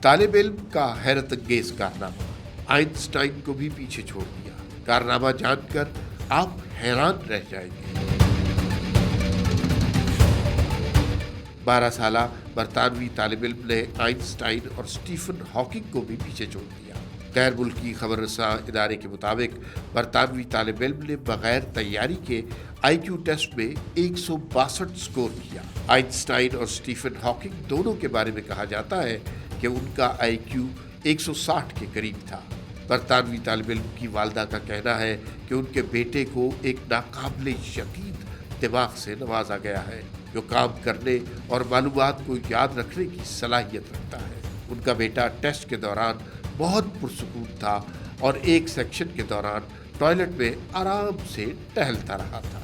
طالب علم کا حیرت انگیز کارنامہ، آئنسٹائن کو بھی پیچھے چھوڑ دیا۔ کارنامہ جان کر آپ حیران رہ جائیں گے۔ 12 سالہ برطانوی طالب علم نے آئنسٹائن اور اسٹیفن ہاکنگ کو بھی پیچھے چھوڑ دیا۔ غیر ملکی خبر رساں ادارے کے مطابق برطانوی طالب علم نے بغیر تیاری کے آئی کیو ٹیسٹ میں 162 سکور کیا۔ آئنسٹائن اور اسٹیفن ہاکنگ دونوں کے بارے میں کہا جاتا ہے کہ ان کا آئی کیو 160 کے قریب تھا۔ برطانوی طالب علم کی والدہ کا کہنا ہے کہ ان کے بیٹے کو ایک ناقابل یقین دماغ سے نوازا گیا ہے جو کام کرنے اور معلومات کو یاد رکھنے کی صلاحیت رکھتا ہے۔ ان کا بیٹا ٹیسٹ کے دوران بہت پرسکون تھا اور ایک سیکشن کے دوران ٹوائلٹ میں آرام سے ٹہلتا رہا تھا۔